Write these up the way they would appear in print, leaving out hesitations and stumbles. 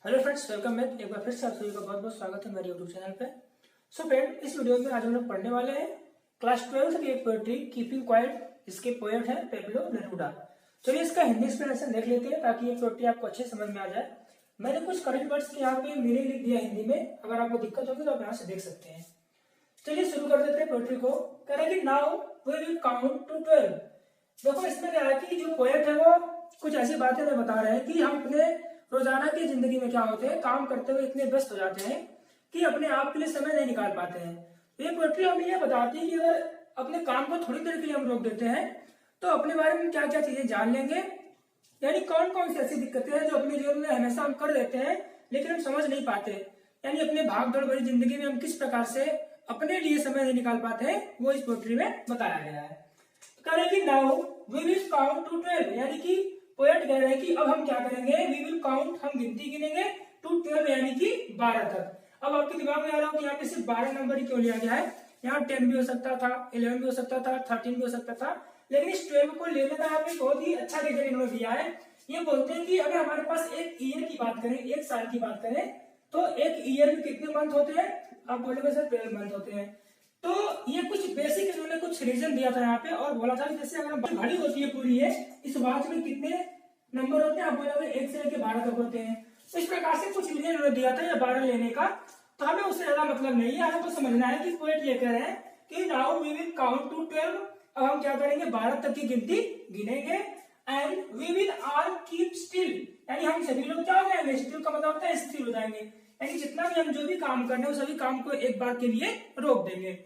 Hello friends, welcome back. एक बार फिर से आप सभी का बहुत बहुत स्वागत है मेरे यूट्यूब चैनल पे। सो फ्रेंड, इस वीडियो में आज हम लोग पढ़ने वाले हैं क्लास 12 की एक पोएट्री कीपिंग क्वाइट। इसके पोएट है पेब्लो नेरूदा। चलिए इसका हिंदी एक्सप्लेनेशन देख लेते हैं ताकि ये पोएट्री आपको अच्छे समझ में आ जाए। मैंने कुछ करंट वर्ड्स के यहाँ पे मीनिंग लिख दिया हिंदी में, अगर आपको दिक्कत होगी तो आप यहाँ से देख सकते हैं। चलिए शुरू कर देते हैं पोएट्री को। कह रहे कि now we will count to 12। देखो इसमें क्या है कि जो पोएट है वो कुछ ऐसी बातें हमें बता रहे हैं कि हम अपने रोजाना की जिंदगी में क्या होते हैं, काम करते हुए इतने व्यस्त हो जाते हैं कि अपने आप के लिए समय नहीं निकाल पाते हैं। ये पोएट्री हमें ये बताती है कि अगर अपने काम को थोड़ी देर के लिए हम रोक देते हैं तो अपने बारे में क्या क्या चीजें जान लेंगे। यानी कौन कौन सी ऐसी दिक्कतें हैं जो अपने जीवन में हमेशा हम कर देते हैं लेकिन हम समझ नहीं पाते। यानी अपने भाग दौड़ भरी जिंदगी में हम किस प्रकार से अपने लिए समय नहीं निकाल पाते हैं, वो इस पोएट्री में बताया गया है। कह रहे कि now we will count to 12, यानी कि पोएट कह रहे हैं कि अब हम क्या करेंगे, वी विल काउंट, हम गिनती गिनेंगे टू 12 यानी कि 12 तक। अब आपके दिमाग में आ रहा हो कि यहाँ पे सिर्फ 12 नंबर ही क्यों लिया गया है, यहाँ 10 भी हो सकता था, 11 भी हो सकता था, 13 भी हो सकता था, लेकिन इस 12 को लेने का यहाँ पे बहुत ही अच्छा रीजन इन्होंने दिया है। ये बोलते हैं कि अगर हमारे पास एक ईयर की बात करें, एक साल की बात करें, तो एक ईयर में कितने मंथ होते हैं, आप बोलेंगे सर 12 मंथ होते हैं। तो ये कुछ बेसिक इन्होंने कुछ रीजन दिया था यहाँ पे और बोला था कि जैसे अगर घड़ी होती है पूरी है, इस वॉच में कितने नंबर होते हैं, आप बोलोगे 1 से लेकर 12 तक होते हैं। तो इस प्रकार से कुछ रीजन इन्होंने दिया था या 12 लेने का, तो हमें उससे ज्यादा मतलब नहीं है। हमें तो समझना है कि पोएट ये कह रहे हैं कि now we will count to 12। अब हम क्या करेंगे, 12 तक की गिनती गिनेंगे। And we will all keep still, यानी हम सभी लोग क्या हो जाएंगे, स्टिल का मतलब होता है स्थिर हो जाएंगे, यानी जितना भी हम जो भी काम कर रहे हैं सभी काम को एक बार के लिए रोक देंगे।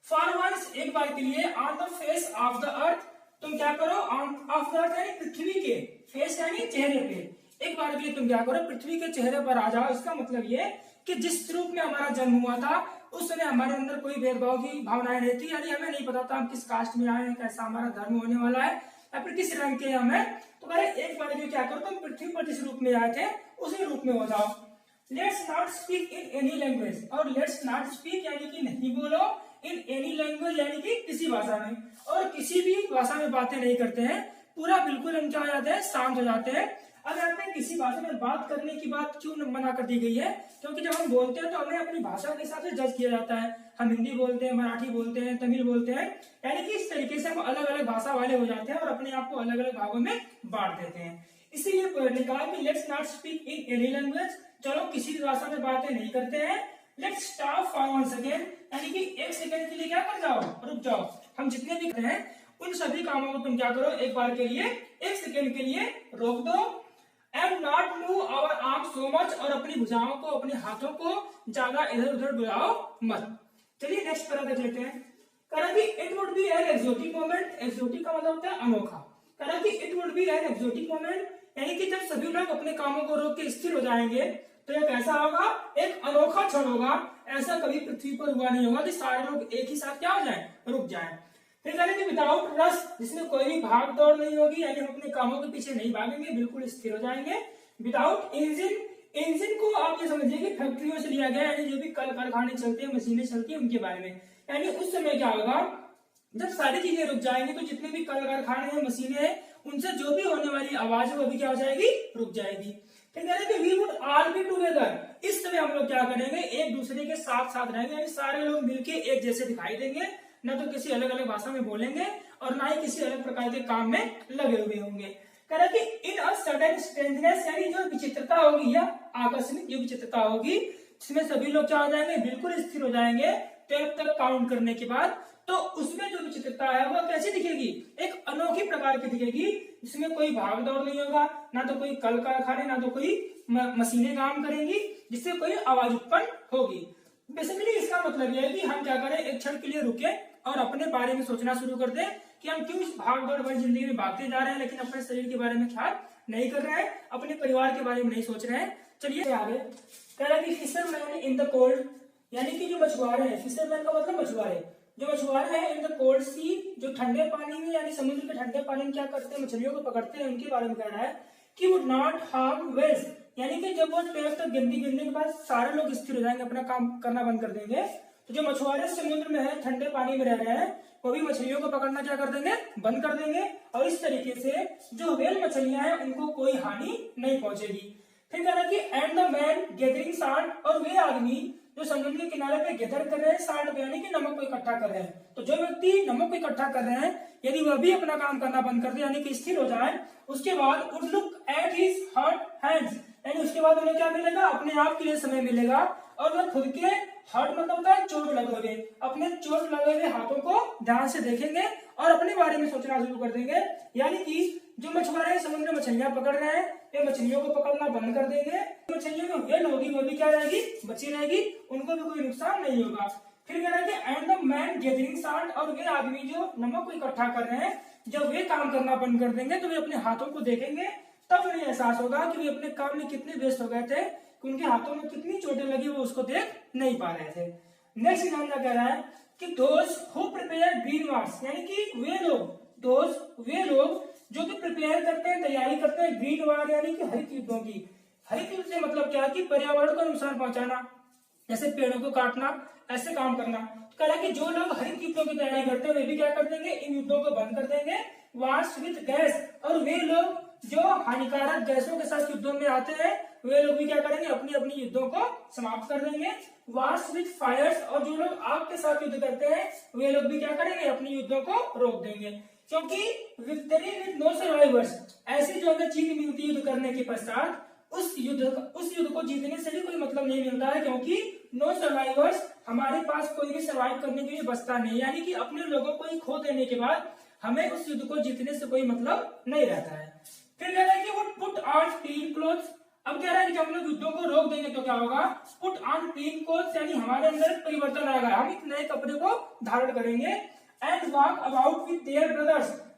फॉर वंस, एक बार के लिए, on the face of the earth, तुम क्या करो, ऑन ऑफ द अर्थ यानी पृथ्वी के, फेस यानी चेहरे पे, एक बार के लिए तुम क्या करो, पृथ्वी के चेहरे पर आ जाओ। इसका मतलब ये कि जिस रूप में हमारा जन्म हुआ था उस समय हमारे अंदर कोई भेदभाव की भावनाएं नहीं थी, यानी हमें नहीं पता था हम किस कास्ट में आए हैं, कैसा हमारा धर्म होने वाला है या फिर किस रंग के हम हैं। तो कहे एक बार के लिए क्या करो, तुम पृथ्वी पर जिस रूप में आए थे उसी रूप में हो जाओ। Let's not speak in any language, और लेट्स नॉट स्पीक यानी कि नहीं बोलो, इन एनी लैंग्वेज यानी कि किसी भाषा में, और किसी भी भाषा में बातें नहीं करते हैं, पूरा बिल्कुल हम क्या हो जाते हैं, शांत हो जाते हैं। अब यहाँ पे किसी भाषा में बात करने की बात क्यों मना कर दी गई है, क्योंकि जब हम बोलते हैं तो हमें अपनी भाषा के हिसाब से जज किया जाता है। हम हिंदी बोलते हैं, मराठी बोलते हैं, तमिल बोलते हैं, यानी कि इस तरीके से हम अलग अलग भाषा वाले हो जाते हैं और अपने आप को अलग अलग भागों में बांट देते हैं। इसीलिए पोएट ने कहा कि let's not speak in any language, चलो किसी भी भाषा में बातें नहीं करते हैं। Let's stop for one second, यानी कि एक सेकंड के लिए क्या कर जाओ, रुक जाओ। हम जितने भी करते हैं उन सभी कामों को तुम क्या करो, एक बार के लिए, एक सेकंड के लिए रोक दो। And not move our arm so much, और अपनी भुजाओं को, अपने हाथों को ज्यादा इधर उधर डुलाओ मत। चलिए नेक्स्ट पैरा देख लेते हैं। कहा कि it would be an exotic moment, exotic का मतलब होता है अनोखा। कहा कि it would be an exotic moment, यानी कि जब सभी लोग अपने कामों को रोक के स्थिर हो जाएंगे तो ये कैसा होगा, एक अनोखा क्षण होगा। ऐसा कभी पृथ्वी पर हुआ नहीं होगा कि सारे लोग एक ही साथ क्या हो जाएं, रुक जाएं। फिर कह रहे कि विदाउट रश, जिसमें कोई भी भाग दौड़ नहीं होगी, यानी हम अपने कामों के पीछे नहीं भागेंगे, बिल्कुल स्थिर हो जाएंगे। विदाउट इंजन, इंजन को आप ये समझिए कि फैक्ट्रियों से लिया गया, यानी जो भी कल कारखाने चलते हैं, मशीनें चलती हैं, उनके बारे में। यानी उस समय क्या होगा, जब सारी चीजें रुक जाएंगी तो जितने भी कल कारखाने हैं, मशीनें हैं, उनसे जो भी होने वाली आवाज है वो भी क्या हो जाएगी, रुक जाएगी। फिर कह रहे कि we would all be together, इस समय हम लोग क्या करेंगे, एक दूसरे के साथ साथ रहेंगे, यानी सारे लोग मिलके एक जैसे दिखाई देंगे, न तो किसी अलग अलग भाषा में बोलेंगे और ना ही किसी अलग प्रकार के काम में लगे हुए होंगे। कह रहा कि इन अ सडन स्ट्रेंजनेस, यानी जो विचित्रता होगी या आकस्मिक जो विचित्रता होगी, जिसमें सभी लोग क्या हो जाएंगे, बिल्कुल स्थिर हो जाएंगे 12 तक काउंट करने के बाद, तो उसमें जो विचित्रता है वो कैसी दिखेगी, एक अनोखी प्रकार की दिखेगी, जिसमें कोई भाग दौड़ नहीं होगा, ना तो कोई कल कारखाने, ना तो कोई मशीनें काम करेंगी जिससे कोई आवाज उत्पन्न होगी। बेसिकली इसका मतलब यह है कि हम क्या करें, एक क्षण के लिए रुके और अपने बारे में सोचना शुरू कर दें कि हम क्यों इस भाग दौड़ भरी जिंदगी में भागते जा रहे हैं, लेकिन अपने शरीर के बारे में ख्याल नहीं कर रहे हैं, अपने परिवार के बारे में नहीं सोच रहे हैं। चलिए आगे कह रहा है कि फिशरमैन इन द कोल्ड, यानी कि जो मछुआरे हैं, फिशरमैन का मतलब मछुआरे, जो मछुआरे हैं इन द कोल्ड सी, जो ठंडे पानी में यानी समुद्र के ठंडे पानी में क्या करते हैं, मछलियों को पकड़ते हैं, उनके बारे में कह रहा है कि वुड नॉट हार्म वेल्स, यानी कि जब वो 12 तक गिनती गिनने के बाद सारे लोग स्थिर हो जाएंगे, अपना काम करना बंद कर देंगे, तो जो मछुआरे समुद्र में है, ठंडे पानी में रह रहे हैं, वो भी मछलियों को पकड़ना क्या कर देंगे, बंद कर देंगे, और इस तरीके से जो व्हेल मछलियां हैं उनको कोई हानि नहीं पहुंचेगी। फिर कह रहा है कि and the man gathering salt, और वे आदमी जो समुद्र के किनारे पे गैदर कर रहे हैं सॉल्ट यानी कि नमक को इकट्ठा कर रहे हैं। तो जो व्यक्ति नमक को इकट्ठा कर रहे हैं यदि वह भी अपना काम करना बंद कर दे यानी कि स्थिर हो जाए, उसके बाद would look at his hurt hands, यानी उसके बाद उन्हें क्या मिलेगा, अपने आप के लिए समय मिलेगा और वह खुद के हर्ट मतलब होता है चोट लगे हुए, अपने चोट लगे हुए हाथों को ध्यान से देखेंगे और अपने बारे में सोचना शुरू कर देंगे। यानी कि जो मछुआरे समुद्र में मछलियां पकड़ रहे हैं ये मछलियों को पकड़ना बंद कर देंगे, मछलियों में वेल होगी वो भी क्या रहेगी, बची रहेगी, उनको भी कोई नुकसान नहीं होगा। फिर कह रहा है कि and the man gathering salt, और वे आदमी जो नमक को इकट्ठा कर रहे हैं जब वे काम करना बंद कर देंगे तो वे अपने हाथों को देखेंगे, तब उन्हें एहसास होगा कि वे अपने काम में कितने व्यस्त हो गए थे कि उनके हाथों में कितनी चोटें लगी वो उसको देख नहीं पा रहे थे। नेक्स्ट एग्जाम्पल कह रहा है कि those who prepare green wars, यानी कि वे लोग जो कि प्रिपेयर करते हैं, तैयारी करते हैं ग्रीन वार यानी कि हरित युद्धों की। हरित युद्ध से मतलब क्या कि पर्यावरण को नुकसान पहुंचाना, जैसे पेड़ों को काटना, ऐसे काम करना। तो कह रहा है कि जो लोग हरित युद्धों की तैयारी करते हैं वे भी क्या कर देंगे, इन युद्धों को बंद कर देंगे। वार्स विद गैस, और वे लोग जो हानिकारक गैसों के साथ युद्धों में आते हैं वे लोग भी क्या करेंगे, अपनी अपनी युद्धों को समाप्त कर देंगे। वार्स विद फायर्स, और जो लोग आग के साथ युद्ध करते हैं वे लोग भी क्या करेंगे, अपनी युद्धों को रोक देंगे। क्योंकि विक्ट्री विद नो सर्वाइवर्स, ऐसी जो हमें जीत मिलती है युद्ध करने के पश्चात उस युद्ध को जीतने से भी कोई मतलब नहीं मिलता है, क्योंकि नो सर्वाइवर्स, हमारे पास कोई भी सर्वाइव करने के लिए बचता नहीं, यानी कि अपने लोगों को ही खो देने के बाद हमें उस युद्ध को जीतने से कोई मतलब नहीं रहता है। फिर कह रहा है कि वो पुट ऑन क्लीन क्लोथ्स, अब कह रहा है कि जब हम लोग युद्धों को रोक देंगे तो क्या होगा, पुट ऑन क्लीन क्लोथ्स, यानी हमारे अंदर परिवर्तन आएगा, हम एक नए कपड़े को धारण करेंगे। And walk about with their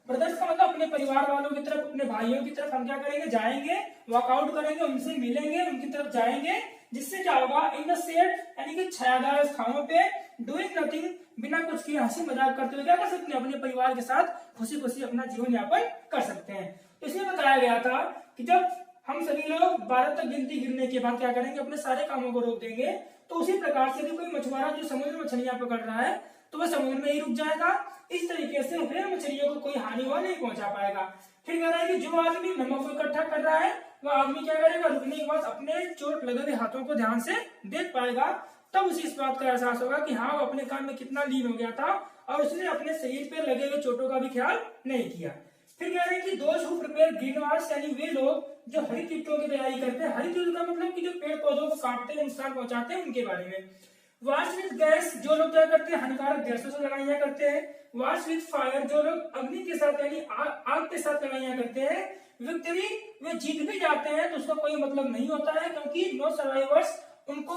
brothers का मतलब अपने परिवार वालों की तरफ, अपने भाइयों की तरफ हम क्या करेंगे, जाएंगे, वॉकआउट करेंगे, उनसे मिलेंगे, उनकी तरफ जाएंगे, जिससे क्या होगा, इन द शेड यानी कि छायादार स्थानों पे, डूइंग नथिंग, बिना कुछ किए हंसी मजाक करते हुए क्या कर सकते हैं, अपने परिवार के साथ खुशी खुशी अपना जीवन यापन कर सकते हैं। तो इसमें बताया गया था कि जब हम सभी लोग 12 तक गिनती गिरने के बाद क्या करेंगे, अपने सारे कामों को रोक देंगे। तो उसी प्रकार से कोई मछुआरा जो समुद्र में मछलियां पकड़ रहा है तो वह समुद्र में ही रुक जाएगा। इस तरीके से फिर मछलियों को कोई हानि वह नहीं पहुंचा पाएगा। फिर कह रहा है कि जो आदमी नमक को इकट्ठा कर रहा है वह आदमी क्या करेगा, रुकने के बाद अपने चोट लगे हुए हाथों को ध्यान से देख पाएगा, तब उसे इस बात का एहसास होगा कि हाँ वो अपने काम में कितना लीन हो गया था और उसने अपने शरीर पे लगे हुए चोटों का भी ख्याल नहीं किया। फिर कह रहे हैं कि those who prepare green wars, यानी वे लोग जो हरित युद्धों की तैयारी करते हैं, हरित युद्ध का मतलब कि जो पेड़ पौधों को काटते हैं, नुकसान पहुंचाते हैं, उनके बारे में। वार्स विद गैस, जो लोग क्या करते हैं, हानिकारक गैसों से लड़ाइयां करते हैं। वार्स विद फायर, जो लोग अग्नि के साथ यानी आग के साथ लड़ाइयां करते हैं। विक्ट्री, वे जीत भी जाते हैं तो उसका कोई मतलब नहीं होता है, क्योंकि नो सर्वाइवर्स, उनको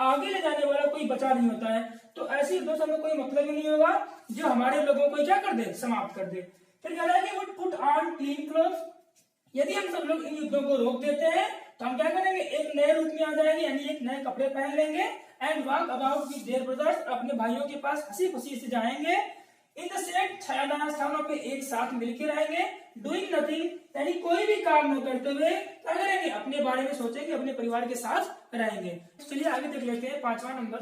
आगे ले जाने वाला कोई बचा नहीं होता है। तो ऐसे युद्धों से हमें कोई मतलब ही नहीं होगा जो हमारे लोगों को क्या कर दे, समाप्त कर दे। फिर कह रहा है कि पुट ऑन क्लीन क्लोथ्स, यदि हम सब लोग इन युद्धों को रोक देते हैं तो हम क्या करेंगे, एक नए रूप में आ जाएंगे, यानी एक नए कपड़े पहन लेंगे। And walk about with their brothers, अपने भाइयों के पास हंसी खुशी से जाएंगे। इन द शेड, छायादार स्थानों पे एक साथ मिलकर रहेंगे। डूइंग नथिंग, यानी कोई भी काम न करते हुए क्या करेंगे, अपने बारे में सोचेंगे, अपने परिवार के साथ रहेंगे। चलिए आगे देख लेते हैं 5वां नंबर।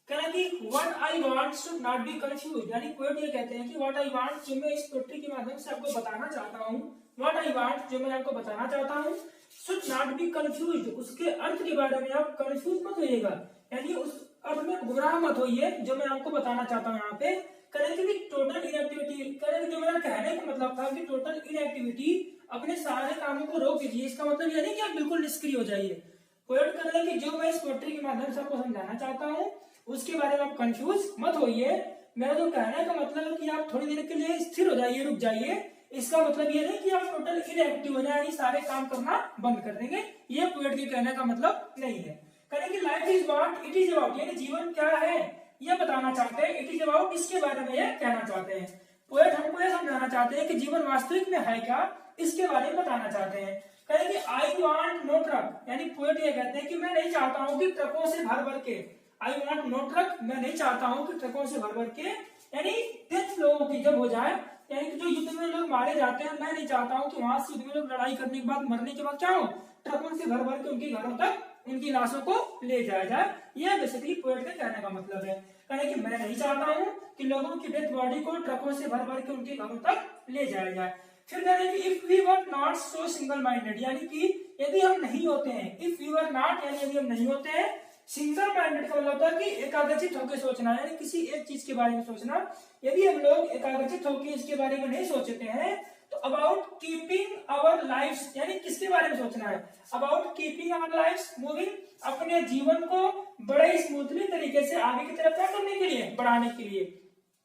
कह रहा है कि what I want should not be confuse, यानी पोएट ये कहते हैं कि व्हाट आई वांट, जो मैं इस पोएट्री के माध्यम से आपको बताना चाहता हूँ, व्हाट आई वांट, जो मैं आपको बताना चाहता हूँ, शुड नॉट बी कंफ्यूज, उसके अर्थ के बारे में आप कंफ्यूज मत होइएगा, यानी उस अर्थ में गुमराह मत होइए जो मैं आपको बताना चाहता हूँ। यहाँ पे करेंगे कि टोटल इनएक्टिविटी, करेंगे जो मेरा कहने का मतलब था कि टोटल इनएक्टिविटी, अपने सारे कामों को रोक दीजिए। इसका मतलब ये नहीं कि आप बिल्कुल निष्क्रिय हो जाइए। पोएट कर रहे हैं कि जो मैं इस पोएट्री के माध्यम से आपको समझाना चाहता हूँ उसके बारे में आप कंफ्यूज मत होइए। मेरा जो कहने का मतलब है कि आप थोड़ी देर के लिए स्थिर हो जाइए, रुक जाइए। इसका मतलब ये नहीं कि आप टोटल इनएक्टिव हो जाए, सारे काम करना बंद कर देंगे, ये पोएट के कहने का मतलब नहीं है। करेंगे life is what it is about, यानी जीवन क्या है यह बताना चाहते हैं। इट इज अबाउट, इसके बारे में यह कहना चाहते हैं। पोएट हमको यह समझाना चाहते हैं कि जीवन वास्तविक में है क्या, इसके बारे में बताना चाहते हैं। कहेंगे आई वांट नो ट्रक, यानी पोएट ये कहते हैं कि मैं नहीं चाहता हूं कि ट्रकों से भर भर के, आई वांट नो ट्रक, मैं नहीं चाहता हूं कि ट्रकों से भर भर के, यानी डेथ लोगों की जब हो जाए, यानी कि जो युद्ध में लोग मारे जाते हैं, मैं नहीं चाहता हूं कि वहां से युद्ध में लोग लड़ाई करने के बाद, मरने के बाद क्या हो, ट्रकों से भर भर के उनके घरों तक उनकी लाशों को ले जाया जाए। यह बेसिकली पोएट के कहने का मतलब है। कहने कि मैं नहीं चाहता हूं कि लोगों की डेथ बॉडी को ट्रकों से भर भर के उनके घरों तक ले जाया जाए। फिर कह रहे हैं कि if we were not so single minded, यानी कि यदि हम नहीं होते हैं, इफ वी वर नॉट यानी यदि हम नहीं होते हैं सिंगल माइंडेड का मतलब होता है कि एकाग्रचित होकर सोचना, यानी किसी एक चीज के बारे में सोचना। यदि हम लोग एकाग्रचित होकर इसके बारे में नहीं सोचते हैं तो अबाउट कीपिंग आवर लाइफ्स, यानी किसके बारे में सोचना है, about keeping our lives moving, अपने जीवन को बड़े स्मूथली तरीके से आगे की तरफ क्या करने के लिए, बढ़ाने के लिए।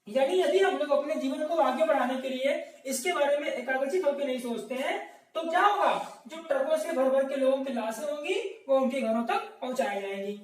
यानी यदि हम लोग अपने जीवन को आगे बढ़ाने के लिए इसके बारे में एकाग्रचित होकर नहीं सोचते हैं तो क्या होगा, जो ट्रकों से भर भर के लोगों की लाशें होंगी वो उनके घरों तक पहुंचाई जाएंगी।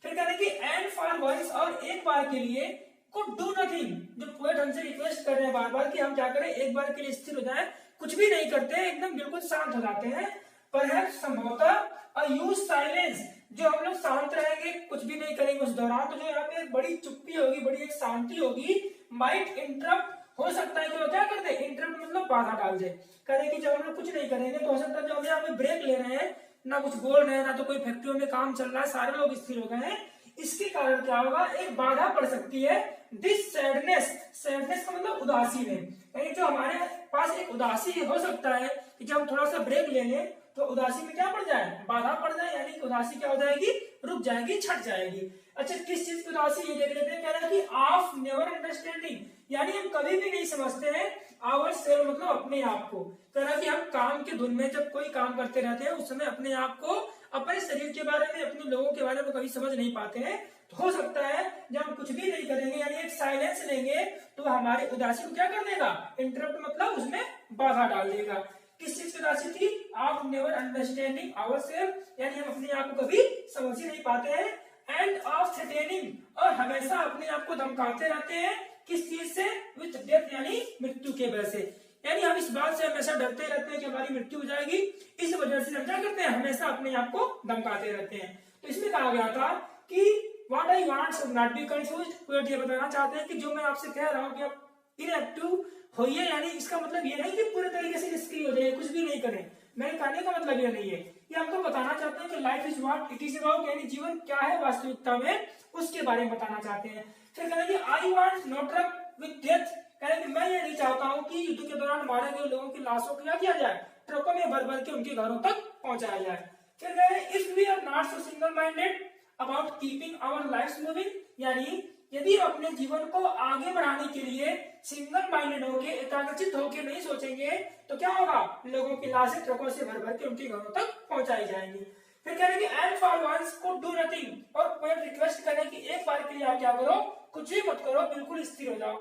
फिर कहते हैं कि एंड फॉर वंस, और एक बार के लिए, कुड डू नथिंग, जो पोएट हमसे रिक्वेस्ट कर रहे हैं बार बार कि हम क्या करें, एक बार के लिए स्थिर हो जाएं, कुछ भी नहीं करते, एकदम बिल्कुल शांत हो जाते हैं। परहैप्स संभवतः अ यूज साइलेंस, जो हम लोग शांत रहेंगे, कुछ भी नहीं करेंगे उस दौरान, तो जो यहाँ पे बड़ी चुप्पी होगी, बड़ी एक शांति होगी, माइट इंटरप्ट, हो सकता है कि वो क्या कर दे, इंटरप्ट मतलब बाधा डाल दे। करें कि जब हम लोग कुछ नहीं करेंगे तो हो सकता है जो हम यहाँ पे ब्रेक ले रहे हैं, ना कुछ बोल रहे हैं, ना तो कोई फैक्ट्रियों में काम चल रहा है, सारे लोग स्थिर हो गए हैं, इसके कारण क्या होगा, एक बाधा पड़ सकती है। दिस सैडनेस, सैडनेस का मतलब उदासी में, यानी जो हमारे पास एक उदासी हो सकता है कि जब हम थोड़ा सा ब्रेक ले लें तो उदासी में क्या पड़ जाए, बाधा पड़ जाए, यानी उदासी क्या हो जाएगी, रुक जाएगी, छट जाएगी। अच्छा, किस चीज की उदासी, ये देख लेते हैं। कह रहा है कि ऑफ नेवर अंडरस्टैंडिंग, यानी हम कभी भी नहीं समझते हैं आवर सेल्फ, मतलब अपने आप को। कह रहा है कि हम काम की धुन में जब कोई काम करते रहते हैं उस समय अपने आप को, अपने शरीर के बारे में, अपने लोगों के बारे में कभी समझ नहीं पाते हैं। तो हो सकता है जब हम कुछ भी नहीं करेंगे, यानी एक साइलेंस लेंगे, तो हमारी उदासी को क्या कर देगा, इंटरप्ट मतलब उसमें बाधा डाल देगा। किस चीज की उदासी थी, of never understanding our self, यानी हम अपने आप को कभी समझ ही नहीं पाते हैं। एंड ऑफ थ्रेटनिंग, और हमेशा अपने आप को धमकाते रहते हैं, किस चीज से, विथ डेथ, यानी मृत्यु के वजह से, यानी हम इस बात से हमेशा डरते रहते हैं कि हमारी मृत्यु हो जाएगी, इस वजह से हम क्या करते हैं, हमेशा अपने आप को धमकाते रहते हैं। तो इसमें कहा गया था कि what I want should not be confused, poet ये बताना चाहते हैं कि जो मैं आपसे कह रहा हूं कि आप इनएक्टिव होइए, यानी इसका मतलब ये नहीं कि पूरे तरीके से निष्क्रिय हो जाए, कुछ भी नहीं करें, मेरे कहने का मतलब ये नहीं है। ये हमको बताना चाहते हैं कि life is what it is about, यानी जीवन क्या है वास्तविकता में, उसके बारे में बताना चाहते हैं। फिर कहते हैं कि I want no truck with death, कहते हैं कि मैं ये नहीं चाहता हूं कि युद्ध के दौरान मारे गए लोगों की लाशों को क्या किया जाए, ट्रकों में भर भर के उनके घरों तक पहुंचाया जाए। फिर कहते हैं if we are not so single minded about keeping our lives moving, यानी यदि अपने जीवन को आगे बढ़ाने के लिए सिंगल माइंडेड होके, एकाग्रचित होके नहीं सोचेंगे तो क्या होगा, लोगों की लाशें ट्रकों से भर भर के उनके घरों तक पहुंचाई जाएंगी। फिर कह रहे कि and for once could do nothing, और पोएट रिक्वेस्ट करें कि एक बार के लिए आप क्या करो, कुछ भी मत करो, बिल्कुल स्थिर हो जाओ।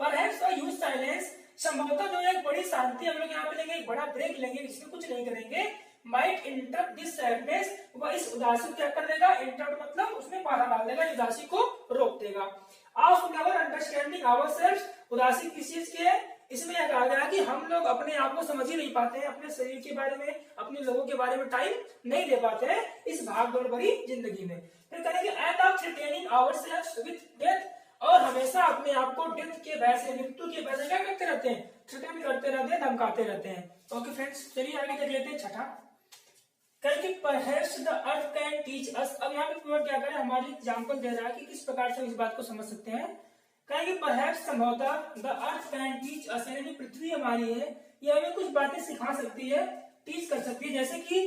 परहैप्स अ यूज साइलेंस, संभवतः जो एक बड़ी शांति हम लोग यहाँ पे लेंगे, एक बड़ा ब्रेक लेंगे, इसमें कुछ नहीं करेंगे, माइट इंटरप्ट दिस सैडनेस, वह इस उदासी को क्या कर देगा, इंटरप्ट मतलब उसमें बाधा डाल देगा, उदासी को रोक देगा। ऑफ नेवर अंडरस्टैंडिंग आवरसेल्व्स, उदासी किस चीज की है, इसमें यह कहा गया कि हम लोग अपने आप को समझ ही नहीं पाते हैं, अपने शरीर के बारे में, अपने लोगों के बारे में टाइम नहीं दे पाते हैं इस भागदौड़ भरी जिंदगी में। फिर कहेंगे end of threatening ourselves with death, और हमेशा अपने आप को डेथ के भय से, मृत्यु के भय से क्या करते रहते हैं, थ्रेटन करते रहते हैं, धमकाते रहते हैं। ओके फ्रेंड्स, चलिए आगे देख लेते हैं छठा। Perhaps the earth can teach us, अब यहाँ पे पोएट क्या करे, हमारे एग्जाम्पल दे रहा है कि किस प्रकार से हम इस बात को समझ सकते हैं। कहेंगे perhaps संभवतः the earth can teach us, यानी पृथ्वी हमारी है, ये हमें कुछ बातें सिखा सकती है, टीच कर सकती है। जैसे कि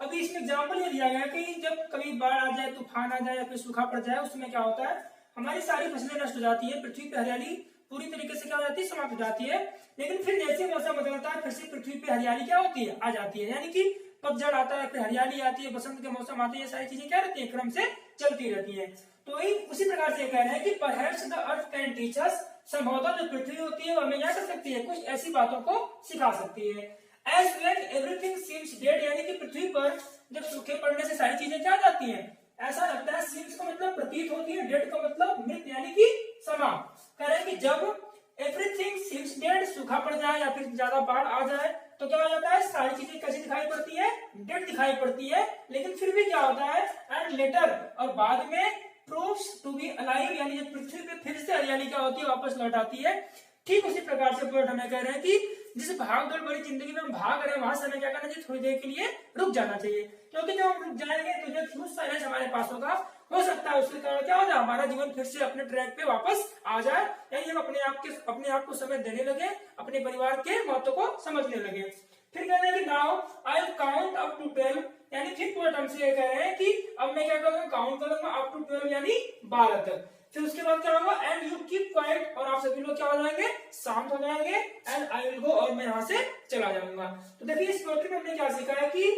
अभी इसमें एग्जाम्पल ये दिया गया कि जब कभी बाढ़ आ जाए, तूफान आ जाए या फिर सूखा पड़ जाए, उसमें क्या होता है, हमारी सारी फसलें नष्ट हो जाती है, पृथ्वी पर हरियाली पूरी तरीके से क्या हो जाती है, समाप्त हो जाती है। लेकिन फिर जैसे मौसम बदलता है, फिर से पृथ्वी पे हरियाली क्या होती है, आ जाती है, यानी कि पतझड़ आता है, फिर हरियाली आती है, बसंत के मौसम आते हैं, सारी चीजें क्या रहती है, क्रम से चलती रहती है। तो उसी प्रकार से कह रहे हैं कि perhaps the earth can teach us, संभवतः जो पृथ्वी होती है वो हमें क्या कर सकती है, कुछ ऐसी बातों को सिखा सकती है। As when everything seems dead, यानी कि पृथ्वी पर जब सूखे पड़ने से सारी चीजें क्या जाती हैं, ऐसा लगता है, सीम्स का मतलब प्रतीत होती है, डेड का मतलब मृत, यानी कि समाप्त। कह रहे हैं कि जब एवरीथिंग सीम्स डेड, सूखा पड़ जाए या फिर ज्यादा बाढ़ आ जाए तो क्या हो जाता है, सारी चीजें कैसी दिखाई पड़ती है, डेड दिखाई पड़ती है। लेकिन फिर भी क्या होता है, एंड लेटर, और बाद में प्रूव्स टू बी अलाइव, यानी जब पृथ्वी पे फिर से हरियाली क्या होती है, वापस लौट आती है। ठीक उसी प्रकार से पोएट हमें कह रहे हैं कि जिस भागदौड़ भरी जिंदगी में हम भाग रहे हैं, वहां से हमें क्या करना चाहिए, थोड़ी देर के लिए रुक जाना चाहिए, क्योंकि जब हम रुक जाएंगे तो जो ह्यूज साइलेंस हमारे पास होगा हो सकता है उसके कारण क्या हो जाए, हमारा जीवन फिर से अपने ट्रैक पे वापस आ जाए, यानी हम अपने आप को समय देने लगे, अपने परिवार के महत्व को समझने लगे। फिर कहते हैं कि now I count up to 12, यानी फिर पॉइंट हमसे ये कह रहे हैं कि अब मैं क्या करूंगा, काउंट करूंगा अप टू 12 यानी 12 तक। फिर उसके बाद क्या होगा, एंड यू कीप क्वाइट, और आप सभी लोग क्या हो जाएंगे, शांत हो जाएंगे, एंड आई विल गो, और मैं यहाँ से चला जाऊंगा। तो देखिए इस पोएट्री में हमने क्या सीखा है कि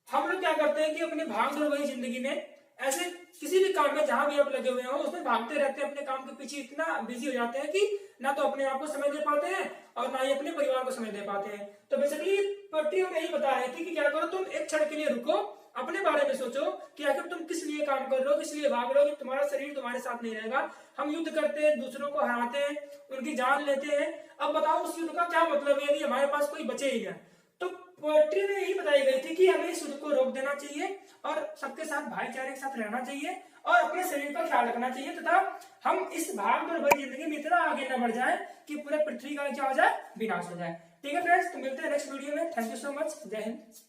हम लोग क्या करते हैं कि अपनी भाग दौड़ भरी जिंदगी में ऐसे किसी भी काम में जहां भी आप लगे हुए हो उसमें भागते रहते हैं, अपने काम के पीछे इतना बिजी हो जाते हैं कि ना तो अपने आप को समय दे पाते हैं और ना ही अपने परिवार को समय दे पाते हैं। तो बेसिकली पोएट्री हमें यही बता रही थी कि क्या करो, तुम एक क्षण के लिए रुको, अपने बारे में सोचो कि आखिर तुम किस लिए काम कर रहे हो, किस लिए भाग रहे हो, कि तुम्हारा शरीर तुम्हारे साथ नहीं रहेगा। हम युद्ध करते हैं, दूसरों को हराते हैं, उनकी जान लेते हैं, अब बताओ उस युद्ध का क्या मतलब है यदि हमारे पास कोई बचे ही ना। तो पोएट्री में यही बताई गई थी कि हमें इस युद्ध को रोक देना चाहिए और सबके साथ भाईचारे के साथ रहना चाहिए और अपने शरीर का ख्याल रखना चाहिए, तथा हम इस भाग दौड़ भरी जिंदगी में इतना आगे न बढ़ जाए कि पूरे पृथ्वी का क्या हो जाए, विनाश हो जाए। ठीक है फ्रेंड्स, तो मिलते हैं नेक्स्ट वीडियो में। थैंक यू सो मच, जय हिंद।